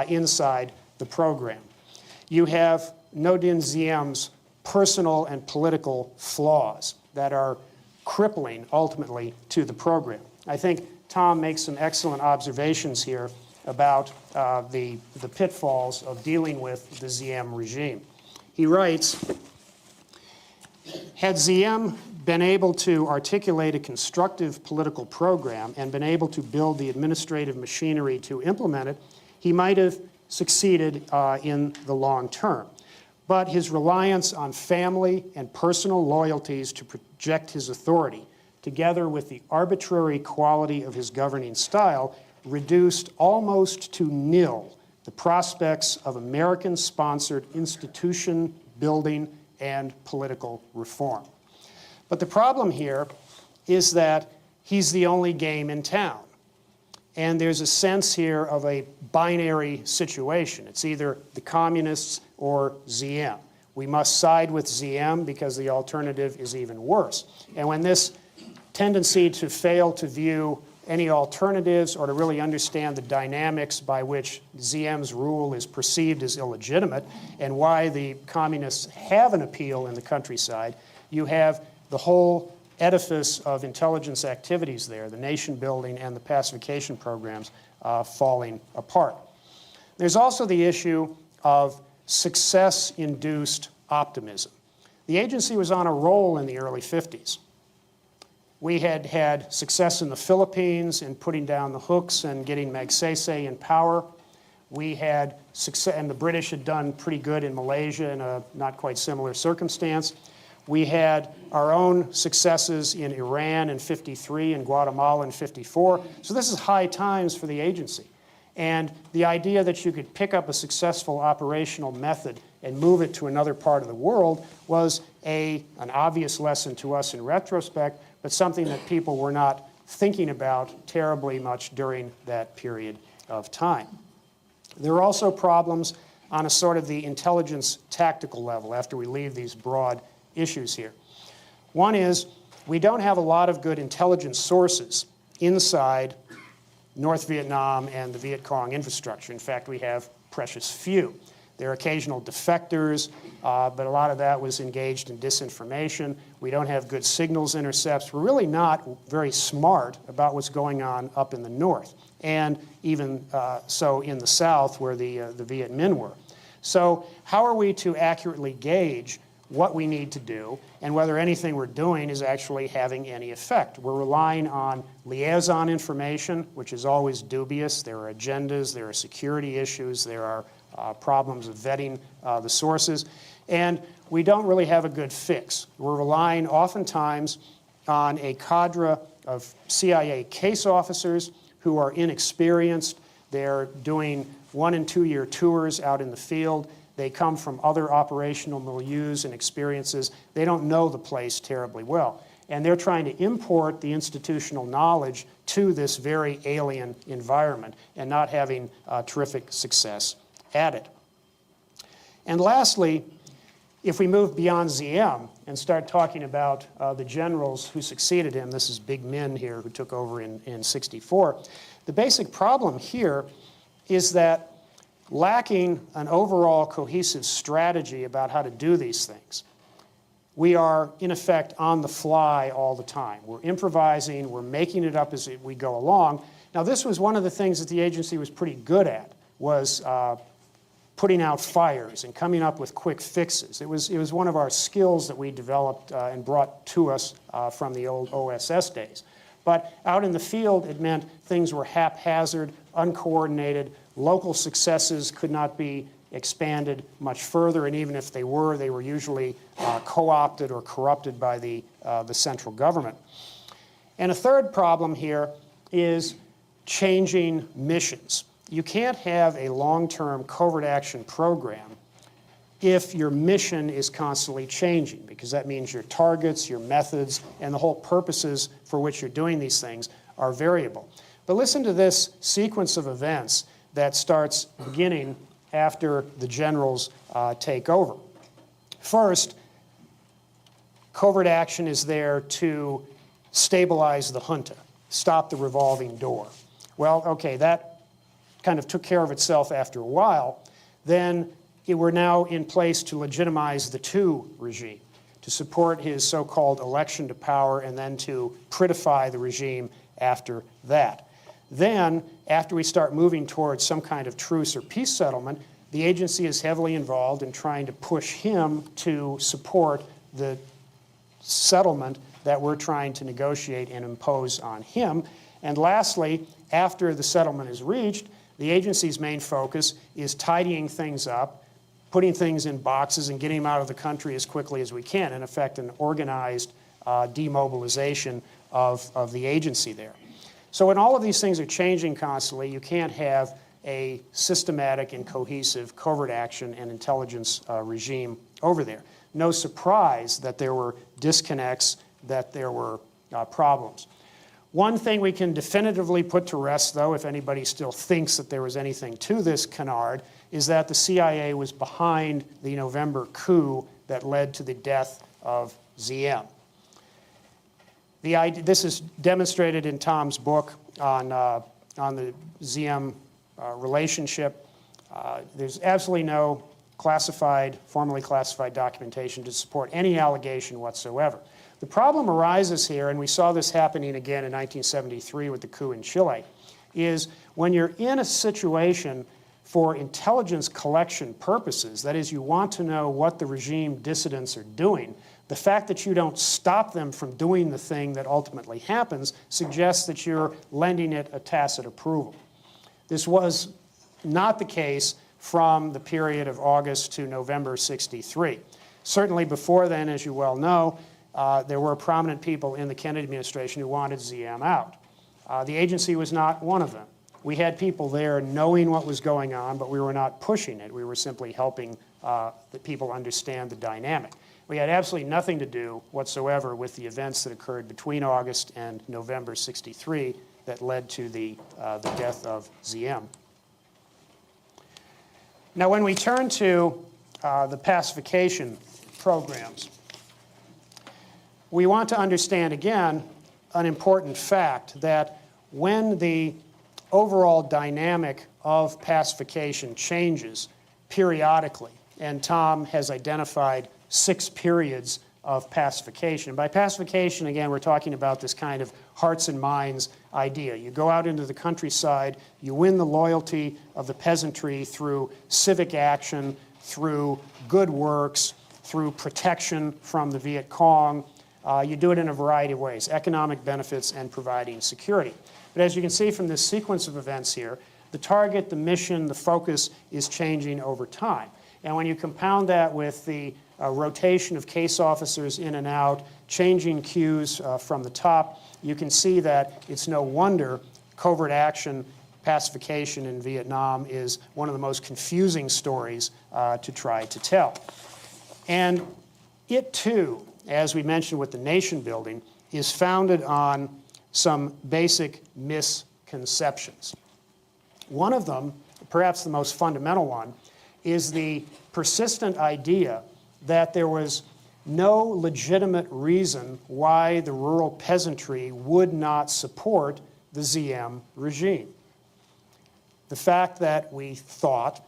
inside the program. You have No Dinh Diem's personal and political flaws that are crippling, ultimately, to the program. I think Tom makes some excellent observations here about the pitfalls of dealing with the Diem regime. He writes, had Diem been able to articulate a constructive political program and been able to build the administrative machinery to implement it, he might have succeeded in the long term. But his reliance on family and personal loyalties to project his authority, together with the arbitrary quality of his governing style, reduced almost to nil the prospects of American-sponsored institution building and political reform. But the problem here is that he's the only game in town. And there's a sense here of a binary situation. It's either the communists or Diem. We must side with Diem because the alternative is even worse. And when this tendency to fail to view any alternatives or to really understand the dynamics by which Diem's rule is perceived as illegitimate and why the communists have an appeal in the countryside, you have the whole edifice of intelligence activities there, the nation building and the pacification programs, falling apart. There's also the issue of success-induced optimism. The agency was on a roll in the early 50s. We had had success in the Philippines in putting down the hooks and getting Magsaysay in power. We had success, and the British had done pretty good in Malaysia in a not quite similar circumstance. We had our own successes in Iran in '53 and Guatemala in '54. So this is high times for the agency. And the idea that you could pick up a successful operational method and move it to another part of the world was an obvious lesson to us in retrospect, but something that people were not thinking about terribly much during that period of time. There are also problems on a sort of the intelligence tactical level after we leave these broad issues here. One is we don't have a lot of good intelligence sources inside North Vietnam and the Viet Cong infrastructure. In fact, we have precious few. There are occasional defectors, but a lot of that was engaged in disinformation. We don't have good signals intercepts. We're really not very smart about what's going on up in the north, and even so in the south where the Viet Minh were. So how are we to accurately gauge what we need to do and whether anything we're doing is actually having any effect? We're relying on liaison information, which is always dubious. There are agendas, there are security issues, there are problems of vetting the sources, and we don't really have a good fix. We're relying oftentimes on a cadre of CIA case officers who are inexperienced. They're doing 1- and 2-year tours out in the field. They come from other operational milieus and experiences. They don't know the place terribly well. And they're trying to import the institutional knowledge to this very alien environment and not having terrific success at it. And lastly, if we move beyond Diem and start talking about the generals who succeeded him, this is Big Min here who took over in '64, the basic problem here is that lacking an overall cohesive strategy about how to do these things, we are, in effect, on the fly all the time. We're improvising, we're making it up as we go along. Now, this was one of the things that the agency was pretty good at, was putting out fires and coming up with quick fixes. It was one of our skills that we developed and brought to us from the old OSS days. But out in the field, it meant things were haphazard, uncoordinated. Local successes could not be expanded much further, and even if they were usually co-opted or corrupted by the central government. And a third problem here is changing missions. You can't have a long-term covert action program if your mission is constantly changing, because that means your targets, your methods, and the whole purposes for which you're doing these things are variable. But listen to this sequence of events that starts beginning after the generals take over. First, covert action is there to stabilize the junta, stop the revolving door. Well, okay, that kind of took care of itself after a while, then it were now in place to legitimize the II regime, to support his so-called election to power and then to prettify the regime after that. Then, after we start moving towards some kind of truce or peace settlement, the agency is heavily involved in trying to push him to support the settlement that we're trying to negotiate and impose on him. And lastly, after the settlement is reached, the agency's main focus is tidying things up, putting things in boxes and getting them out of the country as quickly as we can. In effect, an organized demobilization of the agency there. So when all of these things are changing constantly, you can't have a systematic and cohesive covert action and intelligence regime over there. No surprise that there were disconnects, that there were problems. One thing we can definitively put to rest, though, if anybody still thinks that there was anything to this canard, is that the CIA was behind the November coup that led to the death of Diem. This is demonstrated in Tom's book on the Diem relationship. There's absolutely no formally classified documentation to support any allegation whatsoever. The problem arises here, and we saw this happening again in 1973 with the coup in Chile, is when you're in a situation for intelligence collection purposes, that is, you want to know what the regime dissidents are doing, the fact that you don't stop them from doing the thing that ultimately happens suggests that you're lending it a tacit approval. This was not the case from the period of August to November '63. Certainly before then, as you well know, there were prominent people in the Kennedy administration who wanted Diem out. The agency was not one of them. We had people there knowing what was going on, but we were not pushing it. We were simply helping the people understand the dynamic. We had absolutely nothing to do whatsoever with the events that occurred between August and November '63 that led to the death of Diem. Now, when we turn to the pacification programs, we want to understand, again, an important fact that when the overall dynamic of pacification changes periodically, and Tom has identified 6 periods of pacification. By pacification, again, we're talking about this kind of hearts and minds idea. You go out into the countryside, you win the loyalty of the peasantry through civic action, through good works, through protection from the Viet Cong. You do it in a variety of ways, economic benefits and providing security. But as you can see from this sequence of events here, the target, the mission, the focus is changing over time. And when you compound that with the rotation of case officers in and out, changing cues from the top, you can see that it's no wonder covert action pacification in Vietnam is one of the most confusing stories to try to tell. And it too, as we mentioned with the nation building, is founded on some basic misconceptions. One of them, perhaps the most fundamental one, is the persistent idea that there was no legitimate reason why the rural peasantry would not support the Diem regime. The fact that we thought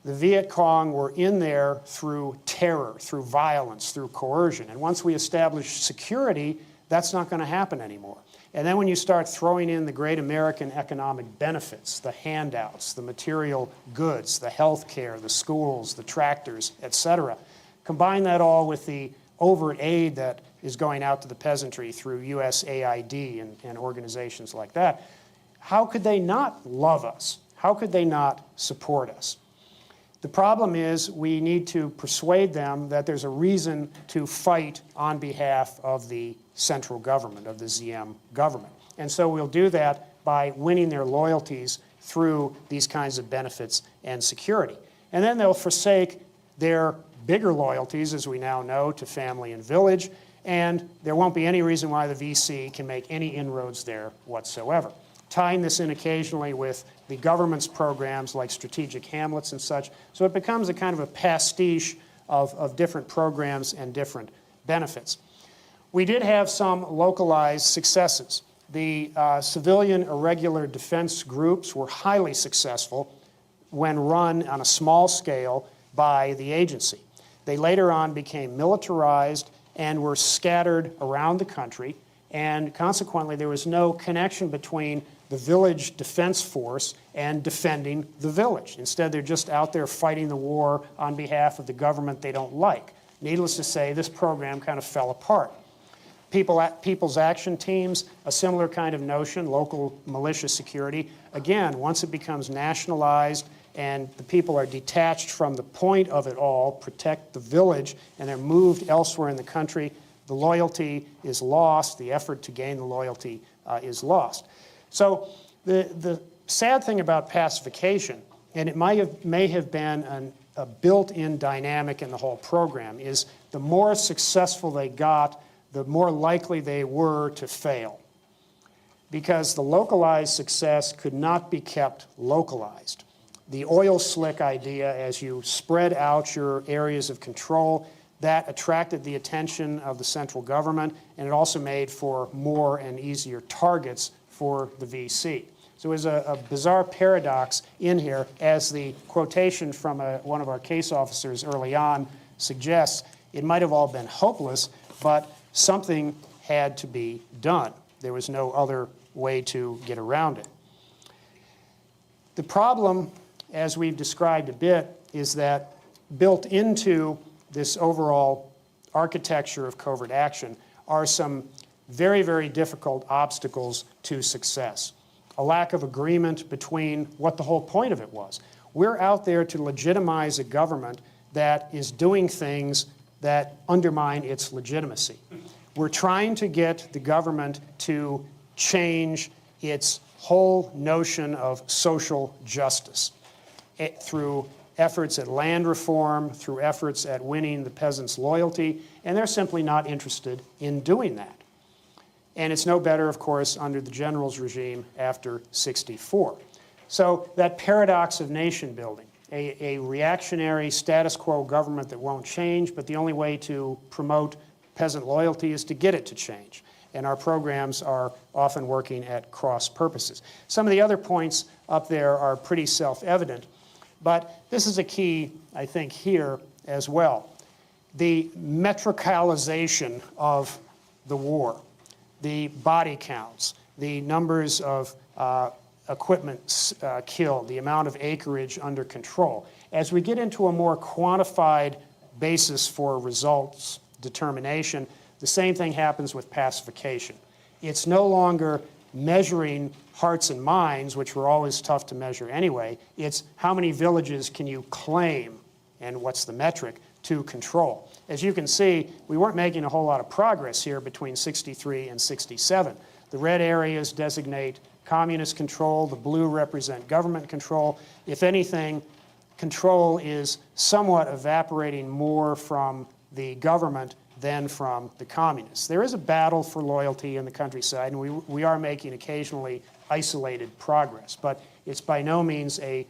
the Viet Cong were in there through terror, through violence, through coercion. And once we establish security, that's not going to happen anymore. And then when you start throwing in the great American economic benefits, the handouts, the material goods, the health care, the schools, the tractors, etc., combine that all with the overt aid that is going out to the peasantry through USAID and organizations like that, how could they not love us? How could they not support us? The problem is we need to persuade them that there's a reason to fight on behalf of the central government, of the Diem government. And so we'll do that by winning their loyalties through these kinds of benefits and security. And then they'll forsake their bigger loyalties, as we now know, to family and village, and there won't be any reason why the VC can make any inroads there whatsoever. Tying this in occasionally with the government's programs like strategic hamlets and such, so it becomes a kind of a pastiche of different programs and different benefits. We did have some localized successes. The civilian irregular defense groups were highly successful when run on a small scale by the agency. They later on became militarized and were scattered around the country, and consequently there was no connection between the village defense force and defending the village. Instead, they're just out there fighting the war on behalf of the government they don't like. Needless to say, this program kind of fell apart. People's action teams, a similar kind of notion, local militia security. Again, once it becomes nationalized and the people are detached from the point of it all, protect the village, and they're moved elsewhere in the country, the loyalty is lost, the effort to gain the loyalty is lost. So the sad thing about pacification, and it may have been a built-in dynamic in the whole program, is the more successful they got, the more likely they were to fail, because the localized success could not be kept localized. The oil slick idea, as you spread out your areas of control, that attracted the attention of the central government, and it also made for more and easier targets for the VC. So there's a bizarre paradox in here, as the quotation from one of our case officers early on suggests. It might have all been hopeless, but something had to be done. There was no other way to get around it. The problem, as we've described a bit, is that built into this overall architecture of covert action are some very, very difficult obstacles to success. A lack of agreement between what the whole point of it was. We're out there to legitimize a government that is doing things that undermine its legitimacy. We're trying to get the government to change its whole notion of social justice through efforts at land reform, through efforts at winning the peasants' loyalty, and they're simply not interested in doing that. And it's no better, of course, under the general's regime after '64. So that paradox of nation building, a reactionary status quo government that won't change, but the only way to promote peasant loyalty is to get it to change. And our programs are often working at cross purposes. Some of the other points up there are pretty self-evident, but this is a key, I think, here as well. The metricalization of the war, the body counts, the numbers of equipment killed, the amount of acreage under control. As we get into a more quantified basis for results determination, the same thing happens with pacification. It's no longer measuring hearts and minds, which were always tough to measure anyway. It's how many villages can you claim, and what's the metric, to control. As you can see, we weren't making a whole lot of progress here between '63 and '67. The red areas designate communist control, the blue represent government control. If anything, control is somewhat evaporating more from the government than from the communists. There is a battle for loyalty in the countryside, and we are making occasionally isolated progress, but it's by no means a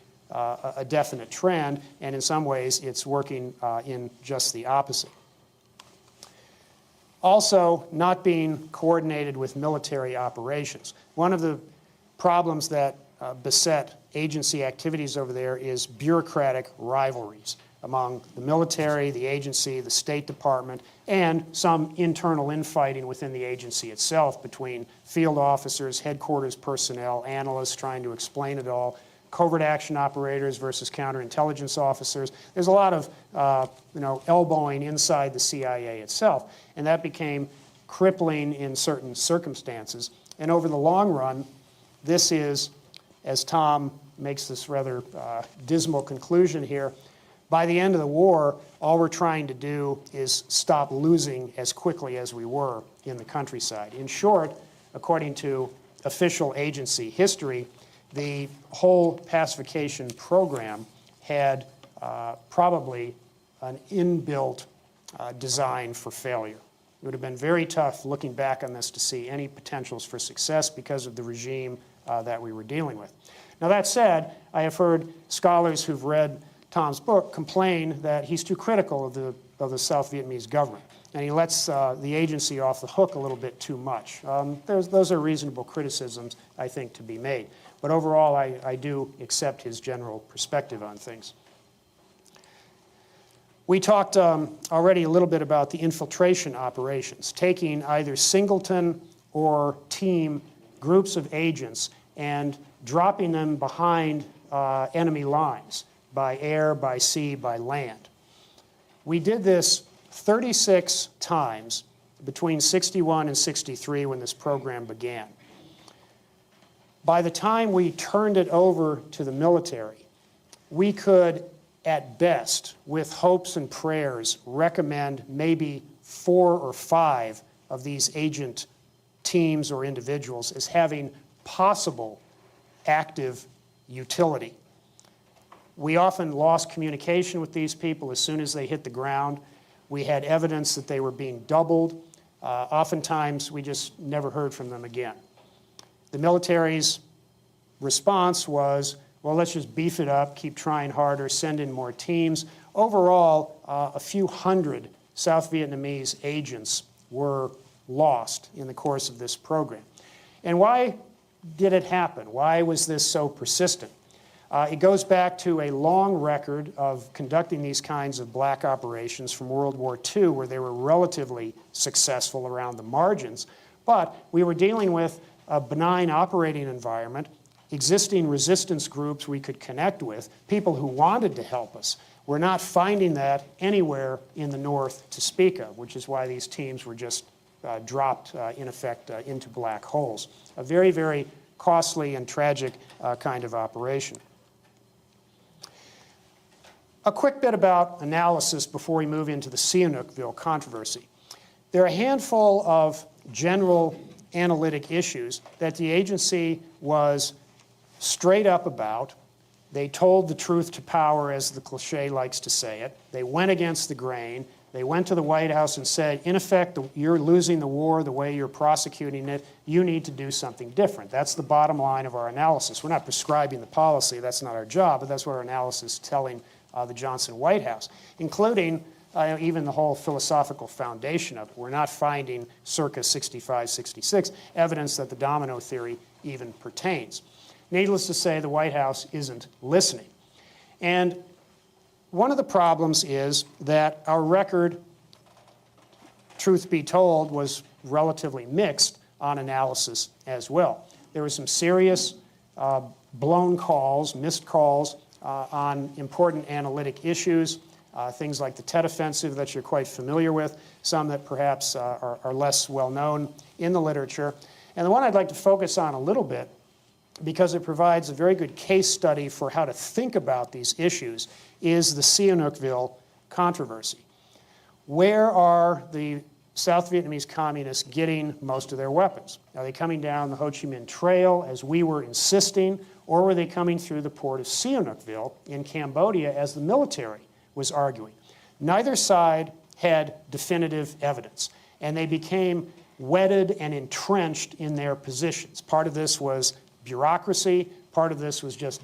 definite trend, and in some ways it's working in just the opposite. Also, not being coordinated with military operations. One of the problems that beset agency activities over there is bureaucratic rivalries among the military, the agency, the State Department, and some internal infighting within the agency itself between field officers, headquarters personnel, analysts trying to explain it all, covert action operators versus counterintelligence officers. There's a lot of elbowing inside the CIA itself, and that became crippling in certain circumstances. And over the long run, this is, as Tom makes this rather dismal conclusion here, by the end of the war, all we're trying to do is stop losing as quickly as we were in the countryside. In short, according to official agency history, the whole pacification program had probably an inbuilt design for failure. It would have been very tough looking back on this to see any potentials for success because of the regime that we were dealing with. Now that said, I have heard scholars who've read Tom's book complain that he's too critical of the South Vietnamese government. and he lets the agency off the hook a little bit too much. Those are reasonable criticisms, I think, to be made. But overall, I do accept his general perspective on things. We talked already a little bit about the infiltration operations, taking either singleton or team groups of agents and dropping them behind enemy lines by air, by sea, by land. We did this 36 times between 61 and 63 when this program began. By the time we turned it over to the military, we could, at best, with hopes and prayers, recommend maybe 4 or 5 of these agent teams or individuals as having possible active utility. We often lost communication with these people as soon as they hit the ground. We had evidence that they were being doubled. Oftentimes, we just never heard from them again. The military's response was, well, let's just beef it up, keep trying harder, send in more teams. Overall, a few hundred South Vietnamese agents were lost in the course of this program. And why did it happen? Why was this so persistent? It goes back to a long record of conducting these kinds of black operations from World War II, where they were relatively successful around the margins. But we were dealing with a benign operating environment, existing resistance groups we could connect with, people who wanted to help us. We're not finding that anywhere in the North to speak of, which is why these teams were just dropped, in effect, into black holes. A very, very costly and tragic kind of operation. A quick bit about analysis before we move into the Sihanoukville controversy. There are a handful of general analytic issues that the agency was straight up about. They told the truth to power, as the cliche likes to say it. They went against the grain. They went to the White House and said, in effect, you're losing the war the way you're prosecuting it. You need to do something different. That's the bottom line of our analysis. We're not prescribing the policy. That's not our job, but that's what our analysis is telling the Johnson White House, including even the whole philosophical foundation of it. We're not finding circa 65, 66 evidence that the domino theory even pertains. Needless to say, the White House isn't listening. And one of the problems is that our record, truth be told, was relatively mixed on analysis as well. There were some serious blown calls, missed calls on important analytic issues, things like the Tet Offensive that you're quite familiar with, some that perhaps are less well known in the literature. And the one I'd like to focus on a little bit, because it provides a very good case study for how to think about these issues, is the Sihanoukville controversy. Where are the South Vietnamese communists getting most of their weapons? Are they coming down the Ho Chi Minh Trail, as we were insisting, or were they coming through the port of Sihanoukville in Cambodia, as the military was arguing? Neither side had definitive evidence, and they became wedded and entrenched in their positions. Part of this was bureaucracy, part of this was just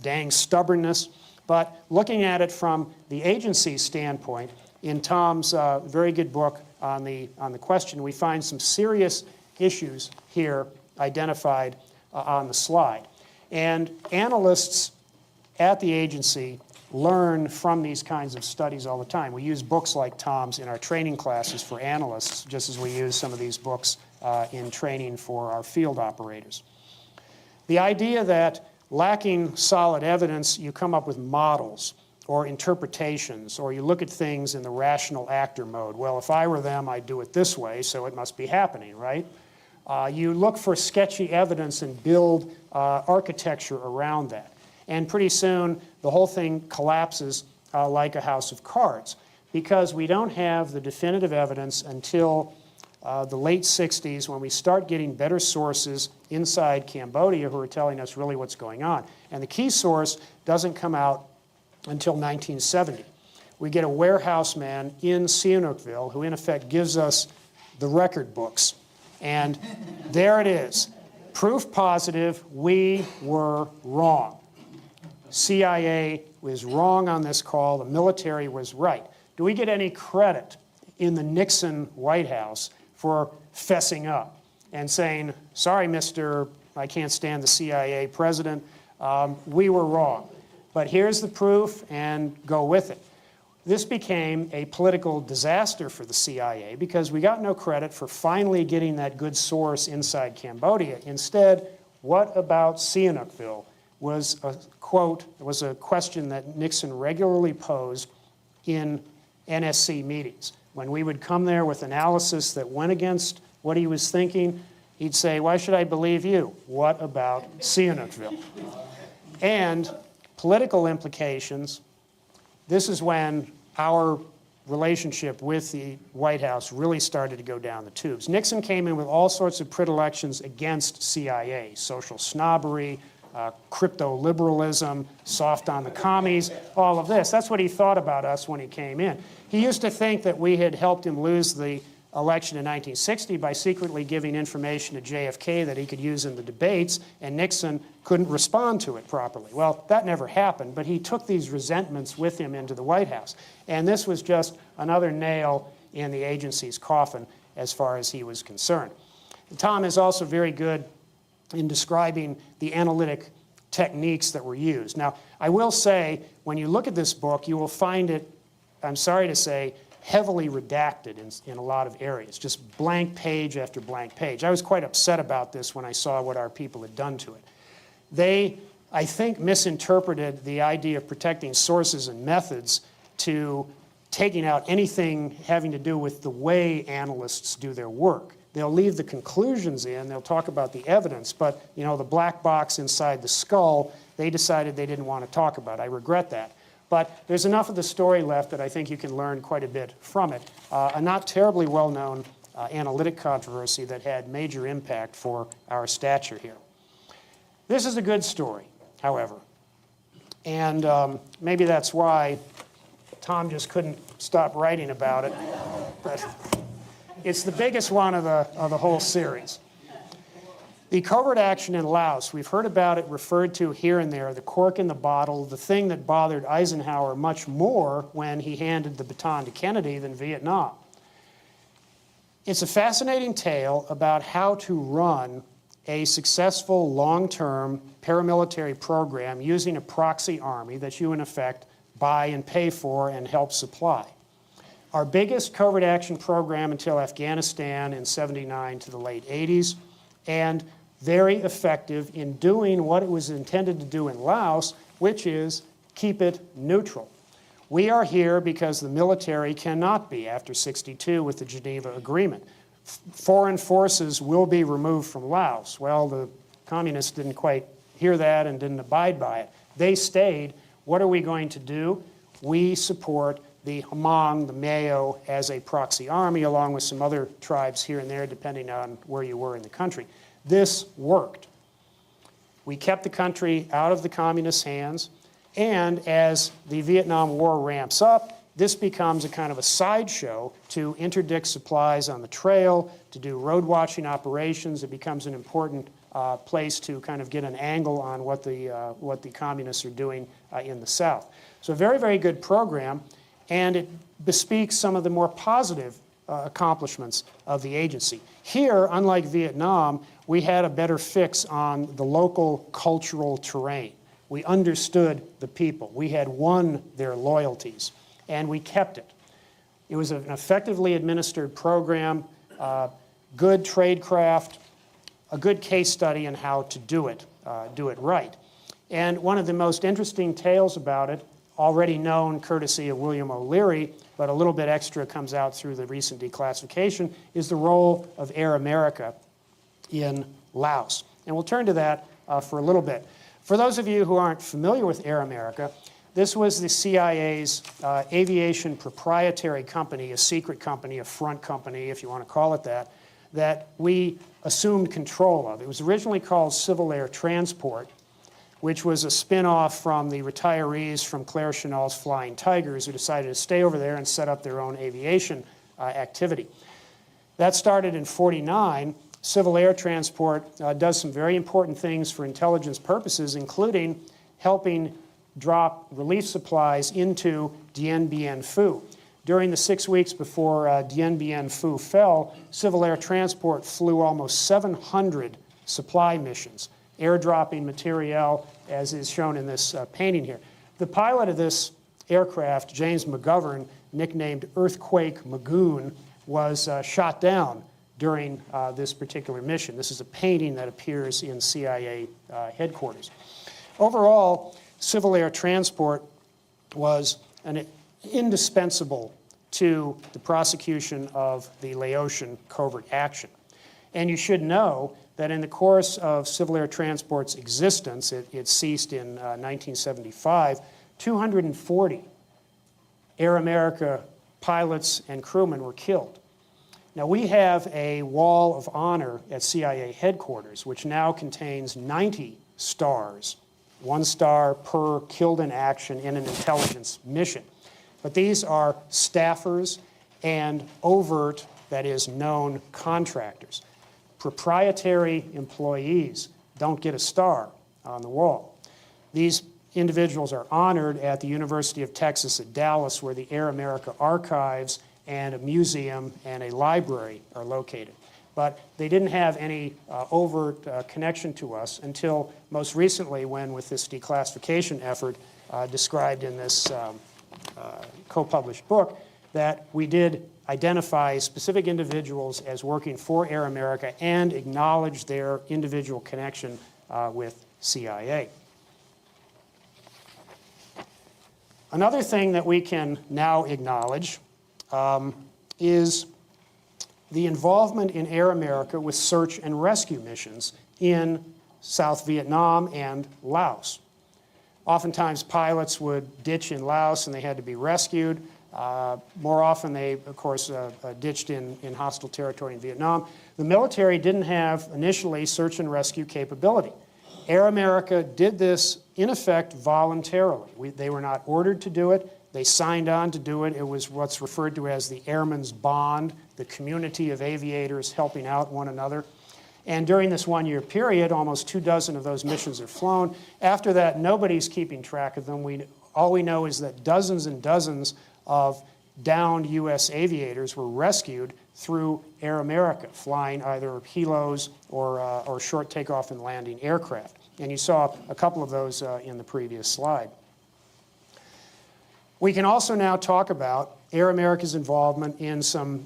dang stubbornness. But looking at it from the agency's standpoint, in Tom's very good book on the question, we find some serious issues here identified on the slide. And analysts at the agency learn from these kinds of studies all the time. We use books like Tom's in our training classes for analysts, just as we use some of these books in training for our field operators. The idea that lacking solid evidence, you come up with models or interpretations, or you look at things in the rational actor mode. Well, if I were them, I'd do it this way, so it must be happening, right? You look for sketchy evidence and build architecture around that. And pretty soon, the whole thing collapses like a house of cards, because we don't have the definitive evidence until the late 60s, when we start getting better sources inside Cambodia who are telling us really what's going on. And the key source doesn't come out until 1970. We get a warehouse man in Sihanoukville who in effect gives us the record books. And there it is. Proof positive, we were wrong. CIA was wrong on this call. The military was right. Do we get any credit in the Nixon White House for fessing up and saying, sorry, Mr. I can't stand the CIA president, we were wrong. But here's the proof, and go with it. This became a political disaster for the CIA because we got no credit for finally getting that good source inside Cambodia. Instead, what about Sihanoukville was a quote, was a question that Nixon regularly posed in NSC meetings. When we would come there with analysis that went against what he was thinking, he'd say, why should I believe you? What about Sihanoukville? And political implications, this is when our relationship with the White House really started to go down the tubes. Nixon came in with all sorts of predilections against CIA, social snobbery, crypto-liberalism, soft on the commies, all of this. That's what he thought about us when he came in. He used to think that we had helped him lose the election in 1960 by secretly giving information to JFK that he could use in the debates, and Nixon couldn't respond to it properly. Well, that never happened, but he took these resentments with him into the White House. And this was just another nail in the agency's coffin as far as he was concerned. Tom is also very good in describing the analytic techniques that were used. Now, I will say, when you look at this book, you will find it, I'm sorry to say, heavily redacted in a lot of areas, just blank page after blank page. I was quite upset about this when I saw what our people had done to it. They, I think, misinterpreted the idea of protecting sources and methods to taking out anything having to do with the way analysts do their work. They'll leave the conclusions in, they'll talk about the evidence, but you know, the black box inside the skull, they decided they didn't want to talk about. I regret that. But there's enough of the story left that I think you can learn quite a bit from it. A not terribly well-known analytic controversy that had major impact for our stature here. This is a good story, however. And maybe that's why Tom just couldn't stop writing about it. But it's the biggest one of the whole series. The covert action in Laos, we've heard about it referred to here and there, the cork in the bottle, the thing that bothered Eisenhower much more when he handed the baton to Kennedy than Vietnam. It's a fascinating tale about how to run a successful long-term paramilitary program using a proxy army that you, in effect, buy and pay for and help supply. Our biggest covert action program until Afghanistan in '79 to the late '80s, and very effective in doing what it was intended to do in Laos, which is keep it neutral. We are here because the military cannot be after '62 with the Geneva Agreement. Foreign forces will be removed from Laos. Well, the communists didn't quite hear that and didn't abide by it. They stayed. What are we going to do? We support the Hmong, the Mayo, as a proxy army, along with some other tribes here and there, depending on where you were in the country. This worked. We kept the country out of the communists' hands, and as the Vietnam War ramps up, this becomes a kind of a sideshow to interdict supplies on the trail, to do road watching operations. It becomes an important place to kind of get an angle on what the communists are doing in the South. So a very, very good program, and it bespeaks some of the more positive accomplishments of the agency. Here, unlike Vietnam, we had a better fix on the local cultural terrain. We understood the people. We had won their loyalties, and we kept it. It was an effectively administered program, good tradecraft, a good case study in how to do it right. And one of the most interesting tales about it, already known courtesy of William O'Leary, but a little bit extra comes out through the recent declassification, is the role of Air America in Laos. And we'll turn to that for a little bit. For those of you who aren't familiar with Air America, this was the CIA's aviation proprietary company, a secret company, a front company, if you want to call it that we assumed control of. It was originally called Civil Air Transport, which was a spin-off from the retirees from Claire Chennault's Flying Tigers, who decided to stay over there and set up their own aviation activity. That started in '49. Civil Air Transport does some very important things for intelligence purposes, including helping drop relief supplies into Dien Bien Phu. During the 6 weeks before Dien Bien Phu fell, Civil Air Transport flew almost 700 supply missions, airdropping materiel, as is shown in this painting here. The pilot of this aircraft, James McGovern, nicknamed Earthquake Magoon, was shot down during this particular mission. This is a painting that appears in CIA headquarters. Overall, Civil Air Transport was indispensable to the prosecution of the Laotian covert action. And you should know that in the course of Civil Air Transport's existence, it ceased in 1975, 240 Air America pilots and crewmen were killed. Now, we have a wall of honor at CIA headquarters, which now contains 90 stars, 1 star per killed in action in an intelligence mission. But these are staffers and overt, that is, known contractors. Proprietary employees don't get a star on the wall. These individuals are honored at the University of Texas at Dallas, where the Air America archives and a museum and a library are located. But they didn't have any overt connection to us until most recently, when with this declassification effort described in this co-published book, that we did identify specific individuals as working for Air America and acknowledge their individual connection with CIA. Another thing that we can now acknowledge is the involvement in Air America with search and rescue missions in South Vietnam and Laos. Oftentimes, pilots would ditch in Laos and they had to be rescued. More often, they, of course, ditched in hostile territory in Vietnam. The military didn't have initially search and rescue capability. Air America did this, in effect, voluntarily. They were not ordered to do it. They signed on to do it. It was what's referred to as the Airman's Bond, the community of aviators helping out one another. And during this 1-year period, almost 24 of those missions are flown. After that, nobody's keeping track of them. All we know is that dozens and dozens of downed U.S. aviators were rescued through Air America, flying either helos or short takeoff and landing aircraft. And you saw a couple of those in the previous slide. We can also now talk about Air America's involvement in some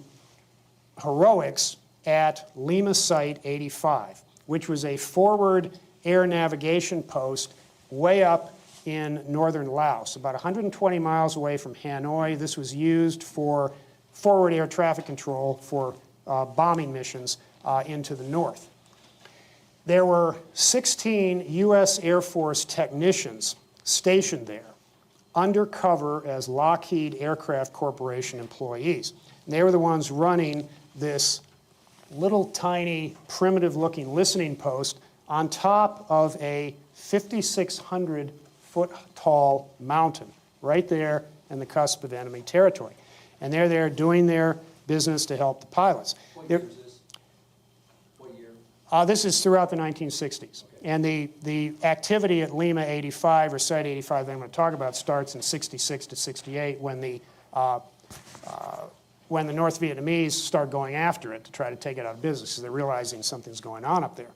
heroics at Lima Site 85, which was a forward air navigation post way up in northern Laos, about 120 miles away from Hanoi. This was used for forward air traffic control for bombing missions into the north. There were 16 U.S. Air Force technicians stationed there, undercover as Lockheed Aircraft Corporation employees. And they were the ones running this little tiny primitive-looking listening post on top of a 5,600-foot tall mountain right there in the cusp of enemy territory. And they're there doing their business to help the pilots. What year is this? What year? This is throughout the 1960s. Okay. And the activity at Lima 85, or Site 85 that I'm going to talk about, starts in 66 to 68 when the North Vietnamese start going after it to try to take it out of business because they're realizing something's going on up there.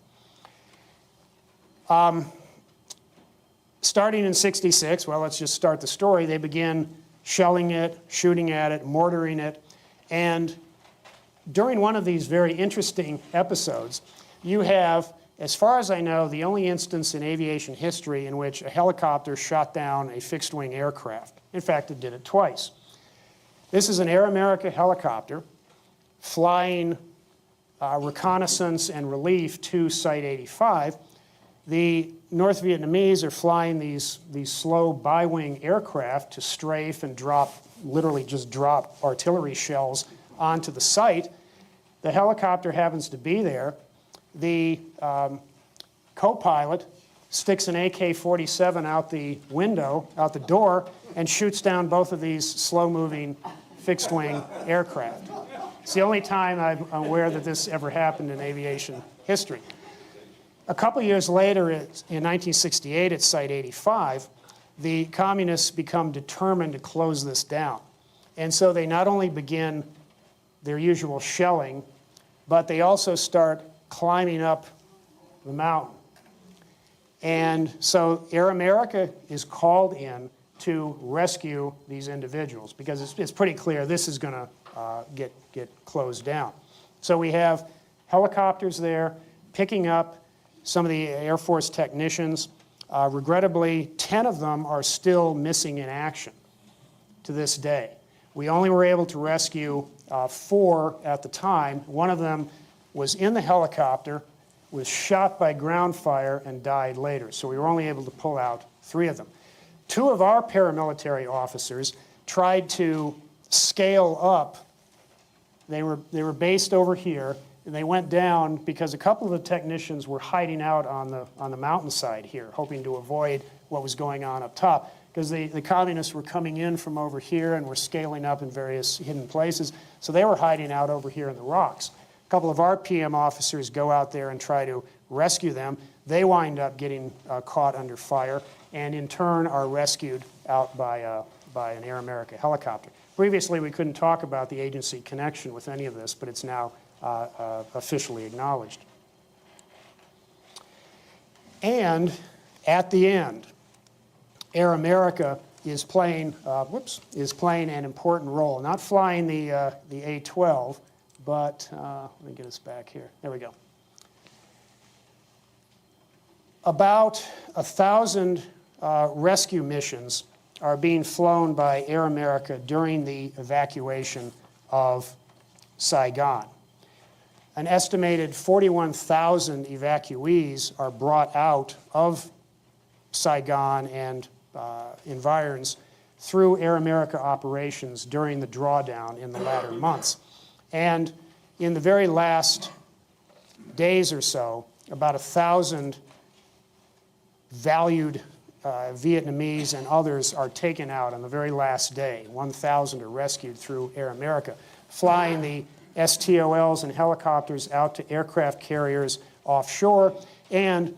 Starting in 66, well, let's just start the story, they begin shelling it, shooting at it, mortaring it, and during one of these very interesting episodes, you have, as far as I know, the only instance in aviation history in which a helicopter shot down a fixed-wing aircraft. In fact, it did it twice. This is an Air America helicopter flying reconnaissance and relief to Site 85. The North Vietnamese are flying these slow bi-wing aircraft to strafe and drop, literally just drop artillery shells onto the site. The helicopter happens to be there. The co-pilot sticks an AK-47 out the window, out the door, and shoots down both of these slow-moving fixed-wing aircraft. It's the only time I'm aware that this ever happened in aviation history. A couple years later, in 1968, at Site 85, the communists become determined to close this down. And so they not only begin their usual shelling, but they also start climbing up the mountain. And so Air America is called in to rescue these individuals because it's pretty clear this is going to get closed down. So we have helicopters there picking up some of the Air Force technicians. Regrettably, 10 of them are still missing in action to this day. We only were able to rescue 4 at the time. One of them was in the helicopter, was shot by ground fire, and died later. So we were only able to pull out 3 of them. 2 of our paramilitary officers tried to scale up. They were based over here, and they went down because a couple of the technicians were hiding out on the mountainside here, hoping to avoid what was going on up top, because the communists were coming in from over here and were scaling up in various hidden places. So they were hiding out over here in the rocks. A couple of our PM officers go out there and try to rescue them. They wind up getting caught under fire, and in turn are rescued out by an Air America helicopter. Previously, we couldn't talk about the agency connection with any of this, but it's now officially acknowledged. And at the end, Air America is playing an important role, not flying the A-12, but let me get us back here. There we go. About 1,000 rescue missions are being flown by Air America during the evacuation of Saigon. An estimated 41,000 evacuees are brought out of Saigon and environs through Air America operations during the drawdown in the latter months. And in the very last days or so, about 1,000 valued Vietnamese and others are taken out on the very last day. 1,000 are rescued through Air America, flying the STOLs and helicopters out to aircraft carriers offshore. And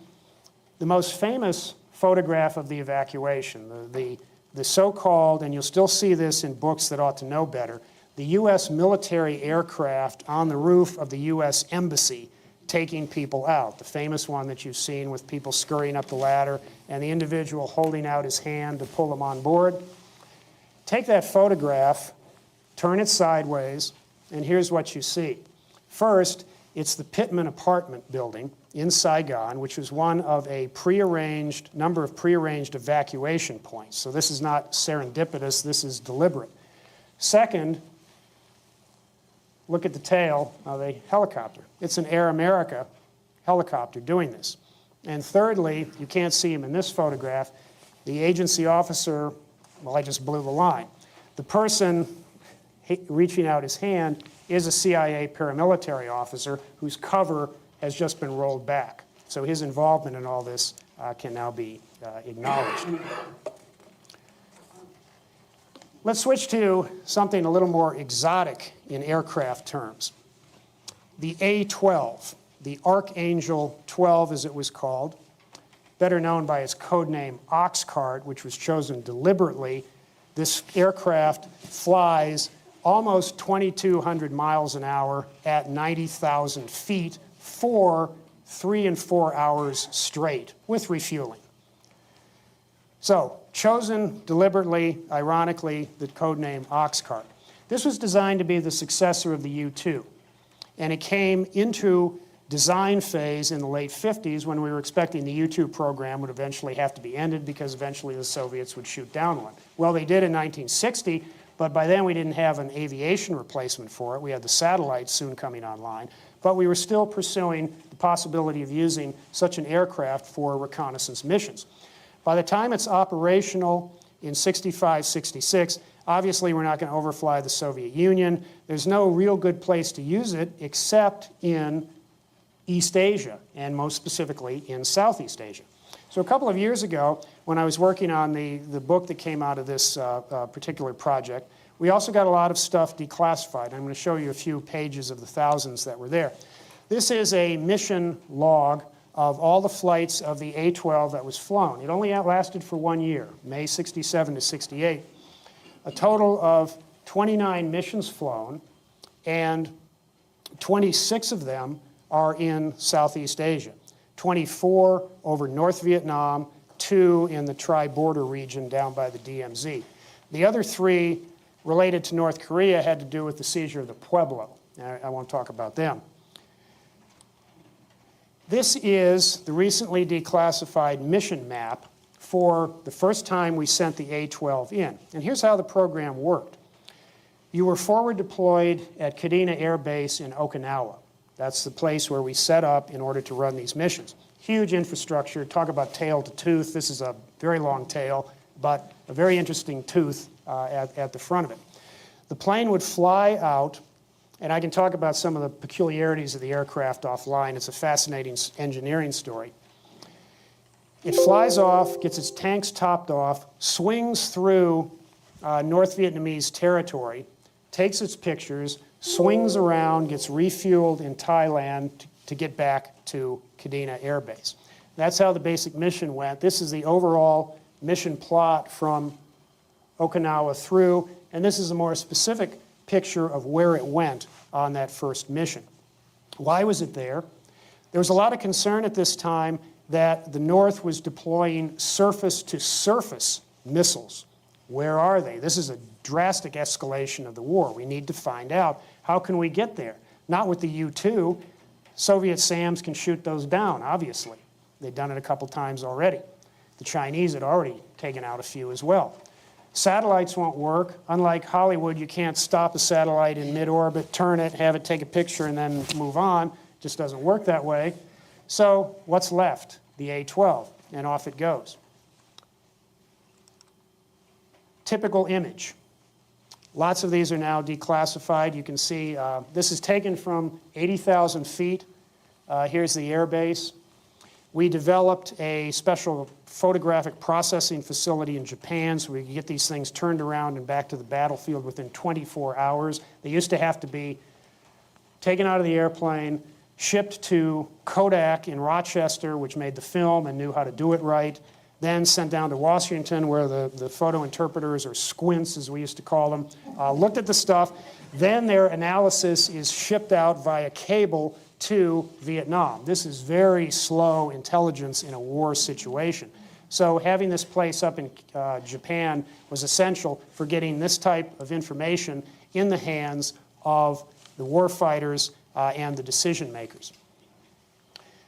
the most famous photograph of the evacuation, the so-called, and you'll still see this in books that ought to know better, the U.S. military aircraft on the roof of the U.S. Embassy taking people out. The famous one that you've seen with people scurrying up the ladder and the individual holding out his hand to pull them on board. Take that photograph, turn it sideways, and here's what you see. First, it's the Pittman apartment building in Saigon, which was one of a number of prearranged evacuation points. So this is not serendipitous, this is deliberate. Second, look at the tail of a helicopter. It's an Air America helicopter doing this. And thirdly, you can't see him in this photograph, the agency officer, well, I just blew the line. The person reaching out his hand is a CIA paramilitary officer whose cover has just been rolled back. So his involvement in all this can now be acknowledged. Let's switch to something a little more exotic in aircraft terms. The A-12, the Archangel 12 as it was called, better known by its code name Oxcart, which was chosen deliberately. This aircraft flies almost 2,200 miles an hour at 90,000 feet for 3 and 4 hours straight with refueling. So, chosen deliberately, ironically, the code name Oxcart. This was designed to be the successor of the U-2, and it came into design phase in the late 50s when we were expecting the U-2 program would eventually have to be ended because eventually the Soviets would shoot down one. Well, they did in 1960, but by then we didn't have an aviation replacement for it. We had the satellites soon coming online, but we were still pursuing the possibility of using such an aircraft for reconnaissance missions. By the time it's operational in 65, 66, obviously we're not going to overfly the Soviet Union. There's no real good place to use it except in East Asia, and most specifically in Southeast Asia. So a couple of years ago, when I was working on the book that came out of this particular project, we also got a lot of stuff declassified. I'm going to show you a few pages of the thousands that were there. This is a mission log of all the flights of the A-12 that was flown. It only lasted for 1 year, May 67 to 68. A total of 29 missions flown, and 26 of them are in Southeast Asia. 24 over North Vietnam, 2 in the tri-border region down by the DMZ. The other 3 related to North Korea had to do with the seizure of the Pueblo. I won't talk about them. This is the recently declassified mission map for the first time we sent the A-12 in. And here's how the program worked. You were forward deployed at Kadena Air Base in Okinawa. That's the place where we set up in order to run these missions. Huge infrastructure. Talk about tail to tooth. This is a very long tail, but a very interesting tooth at the front of it. The plane would fly out, and I can talk about some of the peculiarities of the aircraft offline. It's a fascinating engineering story. It flies off, gets its tanks topped off, swings through North Vietnamese territory, takes its pictures, swings around, gets refueled in Thailand to get back to Kadena Air Base. That's how the basic mission went. This is the overall mission plot from Okinawa through, and this is a more specific picture of where it went on that first mission. Why was it there? There was a lot of concern at this time that the North was deploying surface-to-surface missiles. Where are they? This is a drastic escalation of the war. We need to find out, how can we get there? Not with the U-2. Soviet SAMs can shoot those down, obviously. They've done it a couple times already. The Chinese had already taken out a few as well. Satellites won't work. Unlike Hollywood, you can't stop a satellite in mid-orbit, turn it, have it take a picture, and then move on. It just doesn't work that way. So what's left? The A-12, and off it goes. Typical image. Lots of these are now declassified. You can see this is taken from 80,000 feet. Here's the air base. We developed a special photographic processing facility in Japan so we could get these things turned around and back to the battlefield within 24 hours. They used to have to be taken out of the airplane, shipped to Kodak in Rochester, which made the film and knew how to do it right, then sent down to Washington, where the photo interpreters, or squints as we used to call them, looked at the stuff. Then their analysis is shipped out via cable to Vietnam. This is very slow intelligence in a war situation. So having this place up in Japan was essential for getting this type of information in the hands of the warfighters and the decision makers.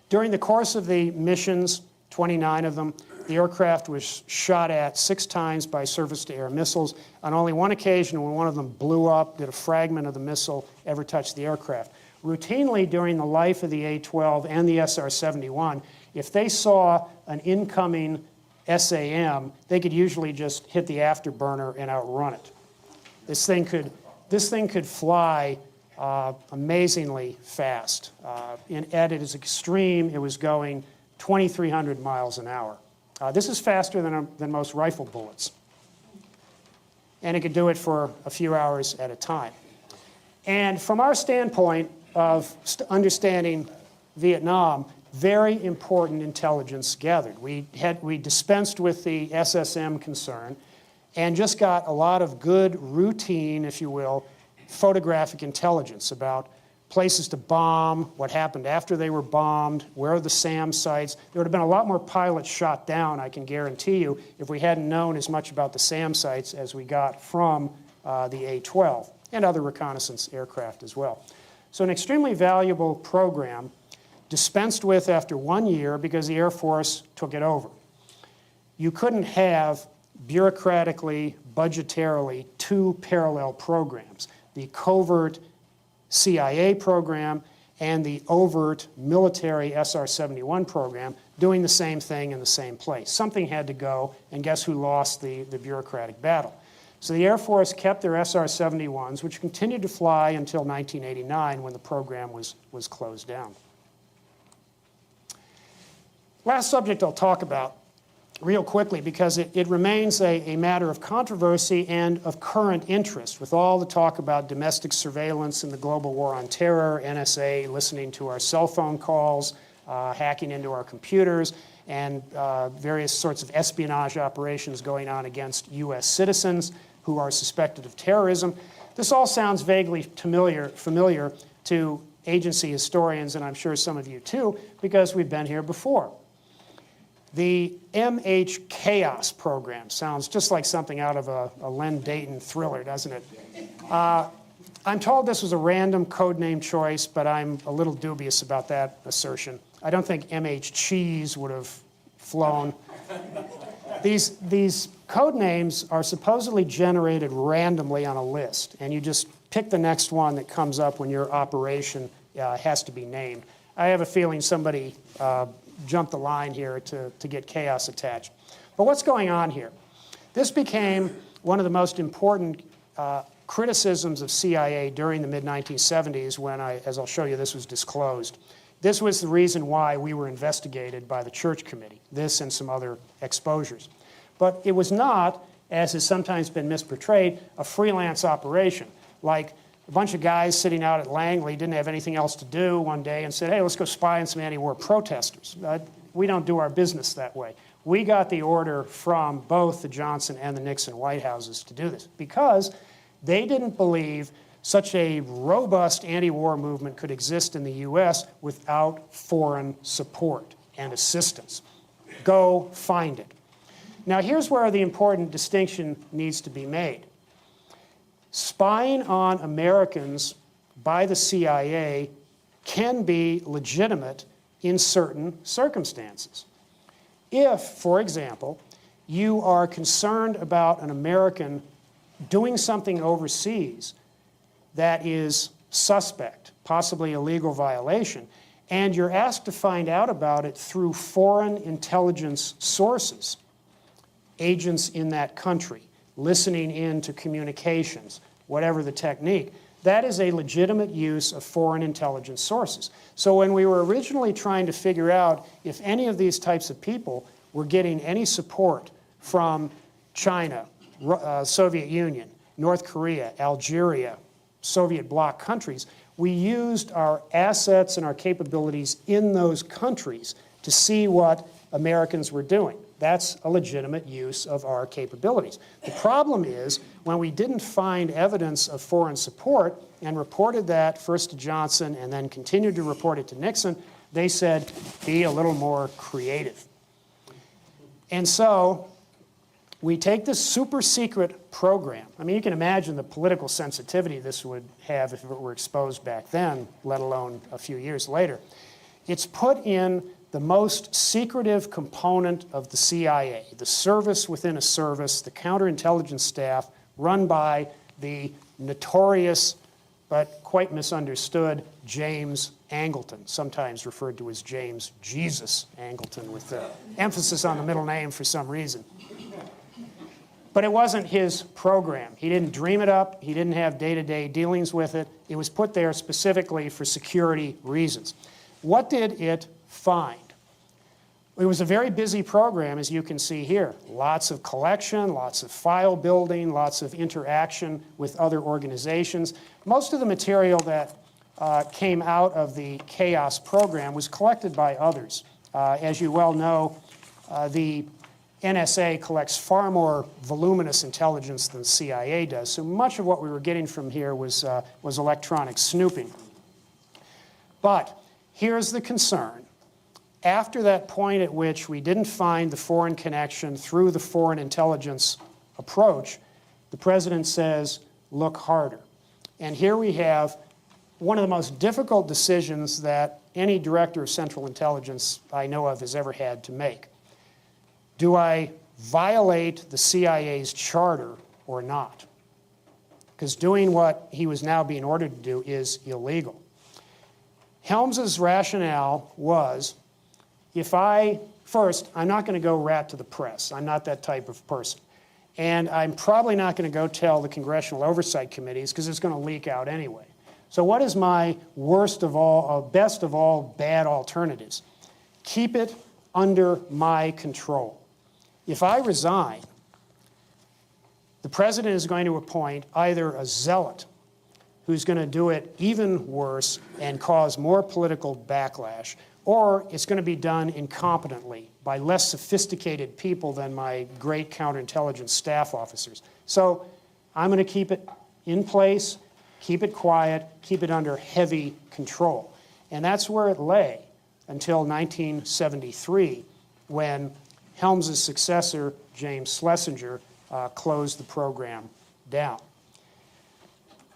During the course of the missions, 29 of them, the aircraft was shot at 6 times by surface-to-air missiles. On only one occasion, when one of them blew up, did a fragment of the missile ever touch the aircraft. Routinely, during the life of the A-12 and the SR-71, if they saw an incoming SAM, they could usually just hit the afterburner and outrun it. This thing could fly amazingly fast. At its extreme, it was going 2,300 miles an hour. This is faster than most rifle bullets. And it could do it for a few hours at a time. And from our standpoint of understanding Vietnam, very important intelligence gathered. We dispensed with the SSM concern and just got a lot of good routine, if you will, photographic intelligence about places to bomb, what happened after they were bombed, where are the SAM sites. There would have been a lot more pilots shot down, I can guarantee you, if we hadn't known as much about the SAM sites as we got from the A-12 and other reconnaissance aircraft as well. So an extremely valuable program, dispensed with after 1 year because the Air Force took it over. You couldn't have bureaucratically, budgetarily, 2 parallel programs. The covert CIA program and the overt military SR-71 program doing the same thing in the same place. Something had to go, and guess who lost the bureaucratic battle? So the Air Force kept their SR-71s, which continued to fly until 1989 when the program was closed down. Last subject I'll talk about real quickly, because it remains a matter of controversy and of current interest, with all the talk about domestic surveillance and the global war on terror, NSA listening to our cell phone calls, hacking into our computers, and various sorts of espionage operations going on against U.S. citizens. who are suspected of terrorism. This all sounds vaguely familiar to agency historians, and I'm sure some of you too, because we've been here before. The MH Chaos program sounds just like something out of a Len Deighton thriller, doesn't it? I'm told this was a random code name choice, but I'm a little dubious about that assertion. I don't think MH Cheese would have flown. These code names are supposedly generated randomly on a list, and you just pick the next one that comes up when your operation has to be named. I have a feeling somebody jumped the line here to get chaos attached. But what's going on here? This became one of the most important criticisms of CIA during the mid-1970s when, as I'll show you, this was disclosed. This was the reason why we were investigated by the Church Committee, this and some other exposures. But it was not, as has sometimes been misportrayed, a freelance operation. Like a bunch of guys sitting out at Langley didn't have anything else to do one day and said, hey, let's go spy on some anti-war protesters. We don't do our business that way. We got the order from both the Johnson and the Nixon White Houses to do this because they didn't believe such a robust anti-war movement could exist in the U.S. without foreign support and assistance. Go find it. Now, here's where the important distinction needs to be made. Spying on Americans by the CIA can be legitimate in certain circumstances. If, for example, you are concerned about an American doing something overseas that is suspect, possibly a legal violation, and you're asked to find out about it through foreign intelligence sources, agents in that country, listening in to communications, whatever the technique, that is a legitimate use of foreign intelligence sources. So when we were originally trying to figure out if any of these types of people were getting any support from China, Soviet Union, North Korea, Algeria, Soviet bloc countries, we used our assets and our capabilities in those countries to see what Americans were doing. That's a legitimate use of our capabilities. The problem is when we didn't find evidence of foreign support and reported that first to Johnson and then continued to report it to Nixon, they said, be a little more creative. And so we take this super secret program. I mean, you can imagine the political sensitivity this would have if it were exposed back then, let alone a few years later. It's put in the most secretive component of the CIA, the service within a service, the counterintelligence staff run by the notorious but quite misunderstood James Angleton, sometimes referred to as James Jesus Angleton with the emphasis on the middle name for some reason. But it wasn't his program. He didn't dream it up. He didn't have day-to-day dealings with it. It was put there specifically for security reasons. What did it find? It was a very busy program, as you can see here. Lots of collection, lots of file building, lots of interaction with other organizations. Most of the material that came out of the Chaos program was collected by others. As you well know, the NSA collects far more voluminous intelligence than CIA does, so much of what we were getting from here was electronic snooping. But here's the concern. After that point at which we didn't find the foreign connection through the foreign intelligence approach, the president says, look harder. And here we have one of the most difficult decisions that any director of Central Intelligence I know of has ever had to make. Do I violate the CIA's charter or not? Because doing what he was now being ordered to do is illegal. Helms's rationale was, first, I'm not going to go rat to the press. I'm not that type of person. And I'm probably not going to go tell the congressional oversight committees because it's going to leak out anyway. So what is my worst of all, best of all bad alternatives? Keep it under my control. If I resign, the president is going to appoint either a zealot who's going to do it even worse and cause more political backlash, or it's going to be done incompetently by less sophisticated people than my great counterintelligence staff officers. So I'm going to keep it in place, keep it quiet, keep it under heavy control. And that's where it lay until 1973, when Helms's successor, James Schlesinger, closed the program down.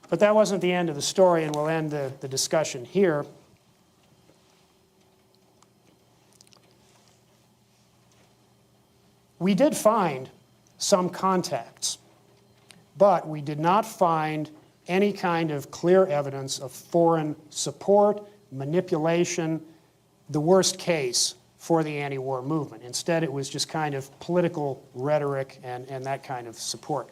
But that wasn't the end of the story, and we'll end the discussion here. We did find some contacts, but we did not find any kind of clear evidence of foreign support, manipulation, the worst case for the anti-war movement. Instead, it was just kind of political rhetoric and that kind of support.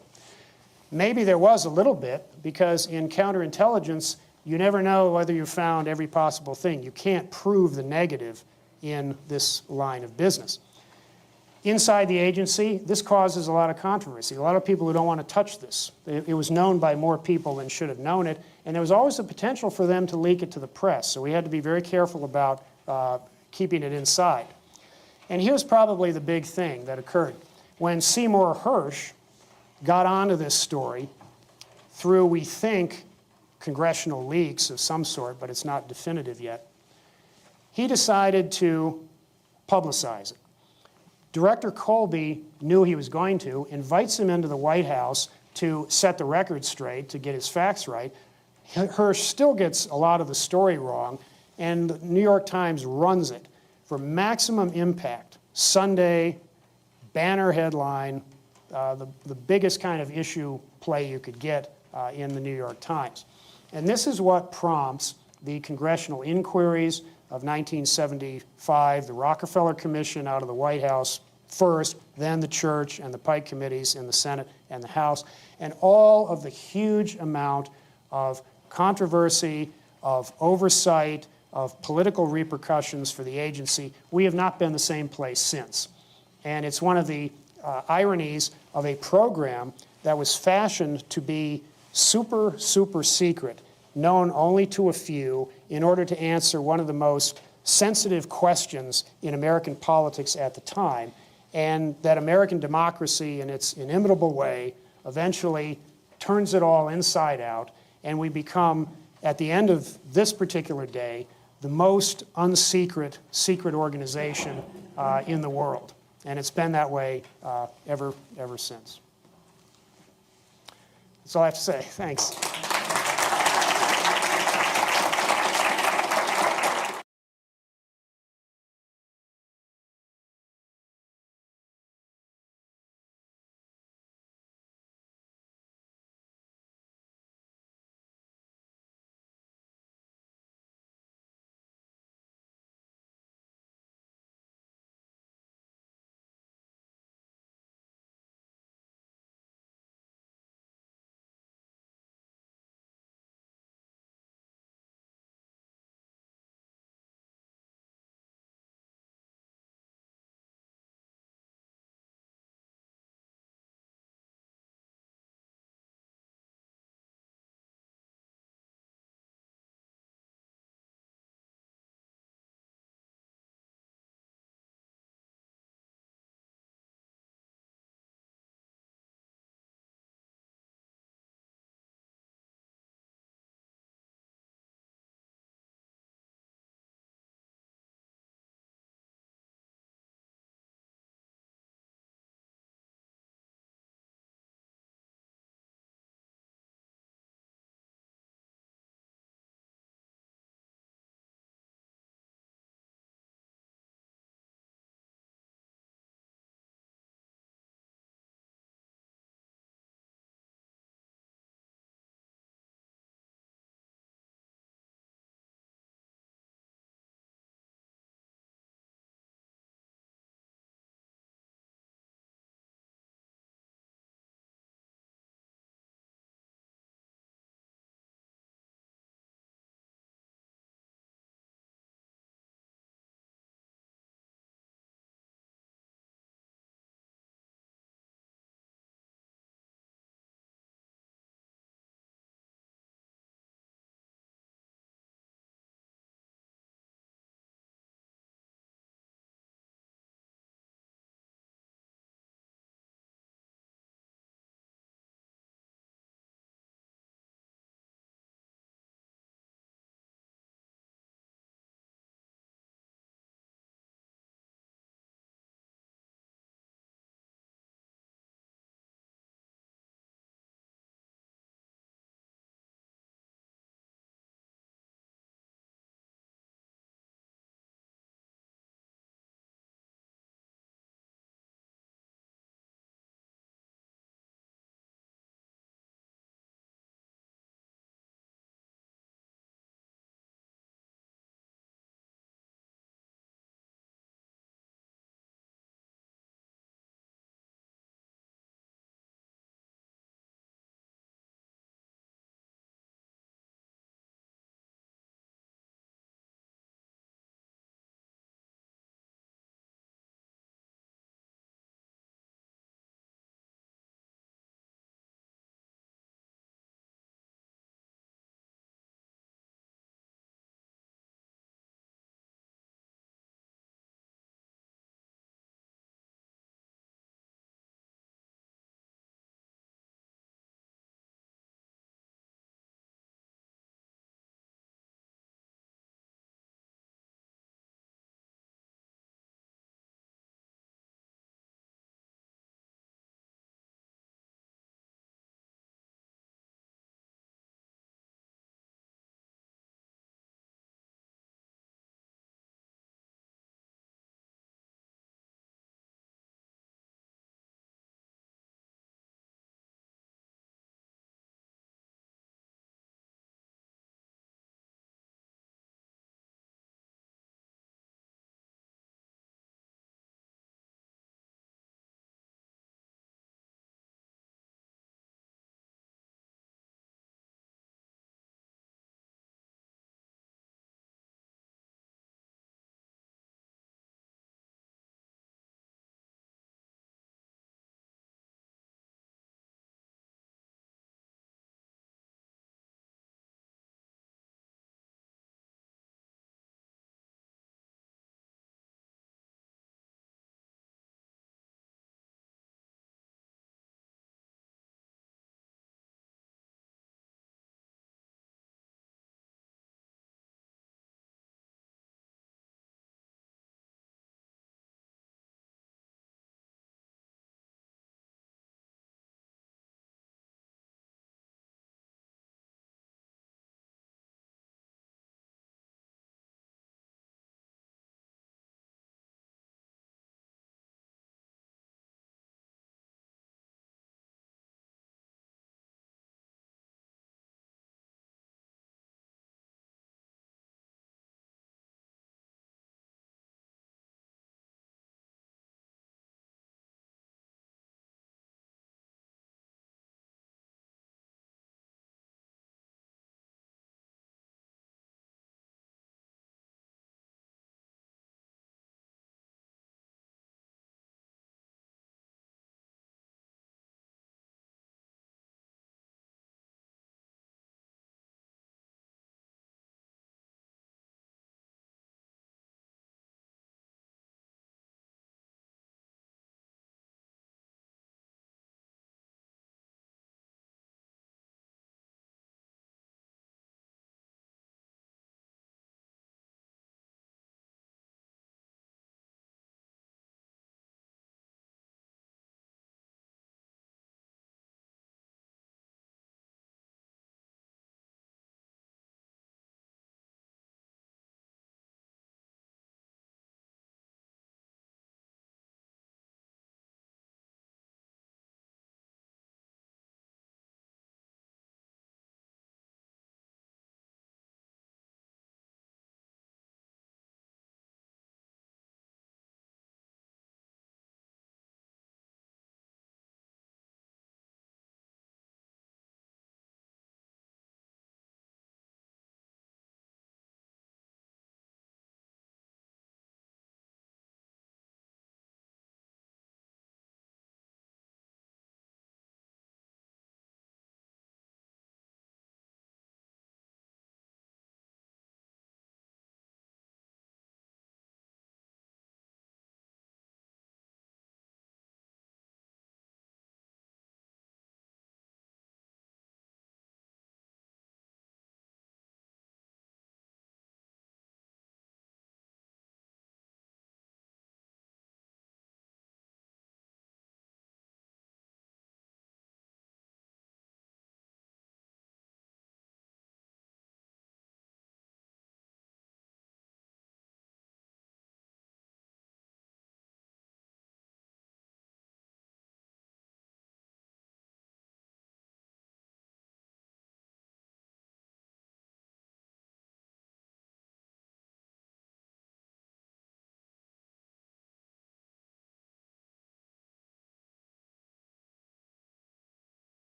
Maybe there was a little bit, because in counterintelligence, you never know whether you found every possible thing. You can't prove the negative in this line of business. Inside the agency, this causes a lot of controversy. A lot of people who don't want to touch this. It was known by more people than should have known it, and there was always the potential for them to leak it to the press. So we had to be very careful about keeping it inside. And here's probably the big thing that occurred. When Seymour Hersh got onto this story through, we think, congressional leaks of some sort, but it's not definitive yet, he decided to publicize it. Director Colby knew he was going to, invites him into the White House to set the record straight, to get his facts right. Hersh still gets a lot of the story wrong, and the New York Times runs it for maximum impact. Sunday, banner headline, the biggest kind of issue play you could get in the New York Times. And this is what prompts the congressional inquiries of 1975, the Rockefeller Commission out of the White House first, then the Church and the Pike committees in the Senate and the House, and all of the huge amount of controversy, of oversight, of political repercussions for the agency. We have not been the same place since. And it's one of the ironies of a program that was fashioned to be super, super secret, known only to a few, in order to answer one of the most sensitive questions in American politics at the time, and that American democracy, in its inimitable way, eventually turns it all inside out, and we become, at the end of this particular day, the most unsecret, secret organization in the world. And it's been that way ever since. That's all I have to say. Thanks.